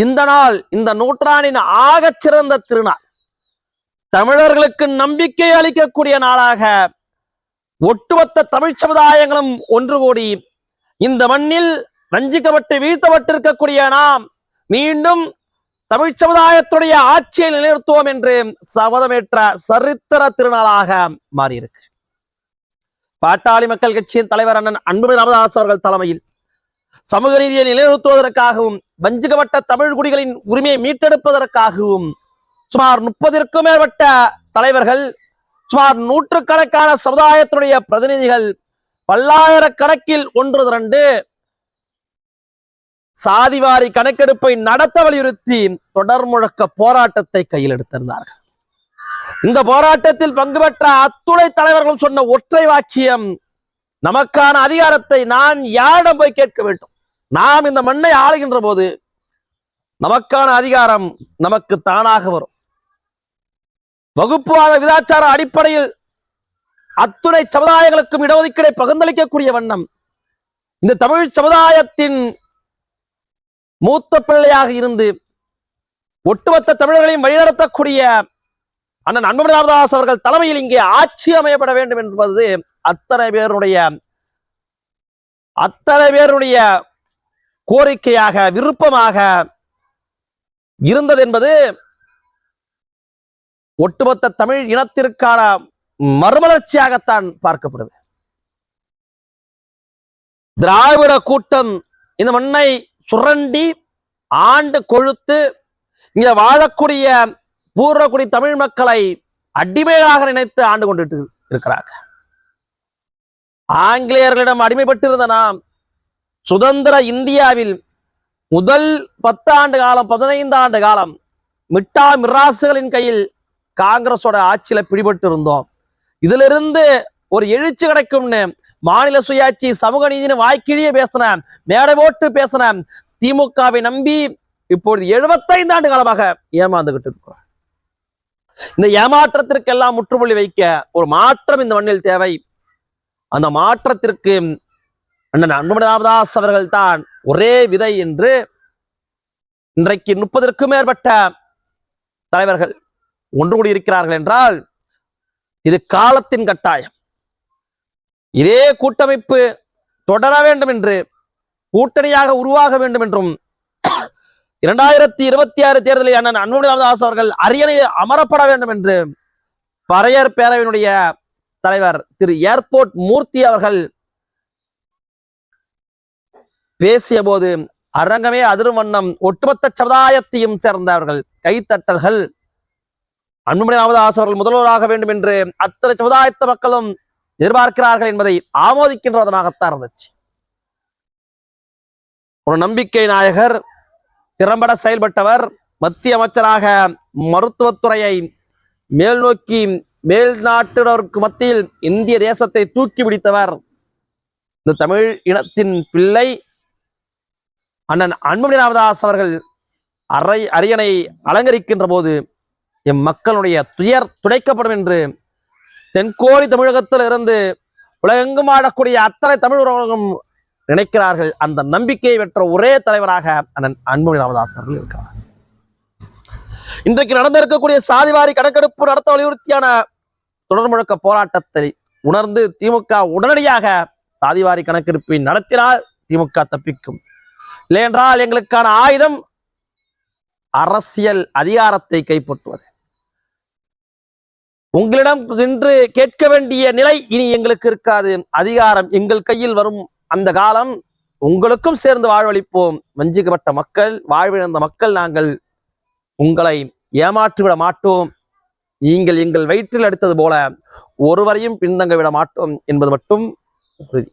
இந்த நாள் இந்த நூற்றாண்டின் ஆகச் சிறந்த திருநாள். தமிழர்களுக்கு நம்பிக்கை அளிக்கக்கூடிய நாளாக ஒட்டுமொத்த தமிழ் சமுதாயங்களும் ஒன்று கூடி இந்த மண்ணில் வஞ்சிக்கப்பட்டு வீழ்த்தப்பட்டிருக்கக்கூடிய நாம் மீண்டும் தமிழ் சமுதாயத்துடைய ஆட்சியை நிலைநிறுத்துவோம் என்று சபதமேற்ற சரித்திர திருநாளாக மாறியிருக்கு. பாட்டாளி மக்கள் கட்சியின் தலைவர் அண்ணன் அன்புமணி ராமதாஸ் அவர்கள் தலைமையில் சமூக நீதியை நிலைநிறுத்துவதற்காகவும் வஞ்சிக்கப்பட்ட தமிழ் குடிகளின் உரிமையை மீட்டெடுப்பதற்காகவும் சுமார் 30க்கும் மேற்பட்ட தலைவர்கள், சுமார் 100கணக்கான சமுதாயத்தினுடைய பிரதிநிதிகள் பல்லாயிரக்கணக்கில் ஒன்று திரண்டு சாதிவாரி கணக்கெடுப்பை நடத்த வலியுறுத்தி தொடர் முழக்க போராட்டத்தை கையில் எடுத்திருந்தார்கள். இந்த போராட்டத்தில் பங்கு பெற்ற அத்துணை தலைவர்களும் சொன்ன ஒற்றை வாக்கியம், நமக்கான அதிகாரத்தை நான் யாரிடம் போய் கேட்க வேண்டும்? நாம் இந்த மண்ணை ஆளுகின்ற போது நமக்கான அதிகாரம் நமக்கு தானாக வரும். வகுப்புவாத விதாச்சார அடிப்படையில் அத்துணை சமுதாயங்களுக்கும் இடஒதுக்கீடை பகிர்ந்தளிக்கக்கூடிய வண்ணம் இந்த தமிழ் சமுதாயத்தின் மூத்த பிள்ளையாக இருந்து ஒட்டுமொத்த தமிழர்களையும் வழிநடத்தக்கூடிய அண்ணன் அன்புமணி ராமதாஸ் அவர்கள் தலைமையில் இங்கே ஆட்சி அமையப்பட வேண்டும் என்பது அத்தனை பேருடைய கோரிக்கையாக, விருப்பமாக இருந்தது என்பது ஒட்டுமொத்த தமிழ் இனத்திற்கான மறுமலர்ச்சியாகத்தான் பார்க்கப்படுது. திராவிட கூட்டம் இந்த மண்ணை சுரண்டி ஆண்டு கொழுத்து இங்க வாழக்கூடிய பூர்வக்குடி தமிழ் மக்களை அடிமைகளாக நினைத்து ஆண்டு கொண்டு இருக்கிறாங்க. ஆங்கிலேயர்களிடம் அடிமைப்பட்டிருந்த நாம் சுதந்திர இந்தியாவில் முதல் 10 ஆண்டு காலம், 15 ஆண்டு காலம் மிட்டா மிராசுகளின் கையில் காங்கிரஸோட ஆட்சியில பிடிபட்டு இருந்தோம். இதிலிருந்து ஒரு எழுச்சி கிடைக்கும்னு மாநில சுயாட்சி, சமூக நீதினு வாய்க்கிழிய பேசின, மேடை போட்டு பேசின திமுகவை நம்பி இப்பொழுது 75 ஆண்டு காலமாக ஏமாந்துகிட்டு இருக்கிறோம். இந்த ஏமாற்றத்திற்கெல்லாம் முற்றுப்புள்ளி வைக்க ஒரு மாற்றம் இந்த மண்ணில் தேவை. அந்த மாற்றத்திற்கு அண்ணன் அன்புமணி ராமதாஸ் அவர்கள் தான் ஒரே விதை என்று இன்றைக்கு 30க்கும் மேற்பட்ட தலைவர்கள் ஒன்று கூடி இருக்கிறார்கள் என்றால் இது காலத்தின் கட்டாயம். இதே கூட்டமைப்பு தொடர வேண்டும் என்று, கூட்டணியாக உருவாக வேண்டும் என்றும் 2026 தேர்தலில் அண்ணன் அன்புமணி ராமதாஸ் அவர்கள் அரியணை அமரப்பட வேண்டும் என்று பறையர் பேரவையினுடைய தலைவர் திரு ஏர்போர்ட் மூர்த்தி அவர்கள் பேசிய போது அரங்கமே அதிரும் வண்ணம் ஒட்டுமொத்த சமுதாயத்தையும் சேர்ந்தவர்கள் கைத்தட்டல்கள். அன்புமணி ராமதாஸ் அவர்கள் முதல்வராக வேண்டும் என்று அத்தனை சமுதாயத்த மக்களும் எதிர்பார்க்கிறார்கள் என்பதை ஆமோதிக்கின்ற விதமாகத்தான் இருந்துச்சு. ஒரு நம்பிக்கை நாயகர், திறம்பட செயல்பட்டவர், மத்திய அமைச்சராக மருத்துவத்துறையை மேல் நோக்கி மேல்நாட்டினருக்கு மத்தியில் இந்திய தேசத்தை தூக்கி பிடித்தவர் இந்த தமிழ் இனத்தின் பிள்ளை அண்ணன் அன்புமணி ராமதாஸ் அவர்கள் அரியணை அலங்கரிக்கின்ற போது எம் மக்களுடைய துயர் துடைக்கப்படும் என்று தென்கோடி தமிழகத்தில் இருந்து உலகெங்கும் ஆடக்கூடிய அத்தனை தமிழ் உறவுகளும் நினைக்கிறார்கள். அந்த நம்பிக்கையை பெற்ற ஒரே தலைவராக அண்ணன் அன்புமணி ராமதாஸ் அவர்கள் இருக்கிறார். இன்றைக்கு நடந்திருக்கக்கூடிய சாதிவாரி கணக்கெடுப்பு நடத்த வலியுறுத்தியான தொடர் முழக்க போராட்டத்தை உணர்ந்து திமுக உடனடியாக சாதிவாரி கணக்கெடுப்பை நடத்தினால் திமுக தப்பிக்கும். இல்லையென்றால் எங்களுக்கான ஆயுதம் அரசியல் அதிகாரத்தை கைப்பற்றுவது. உங்களிடம் சென்று கேட்க வேண்டிய நிலை இனி எங்களுக்கு இருக்காது. அதிகாரம் எங்கள் கையில் வரும் அந்த காலம் உங்களுக்கும் சேர்ந்து வாழ்வளிப்போம். வஞ்சிக்கப்பட்ட மக்கள், வாழ்விழந்த மக்கள் நாங்கள் உங்களை ஏமாற்றிவிட மாட்டோம். நீங்கள் எங்கள் வயிற்றில் அடித்தது போல ஒருவரையும் பின்தங்க விட மாட்டோம் என்பது மட்டும் உறுதி.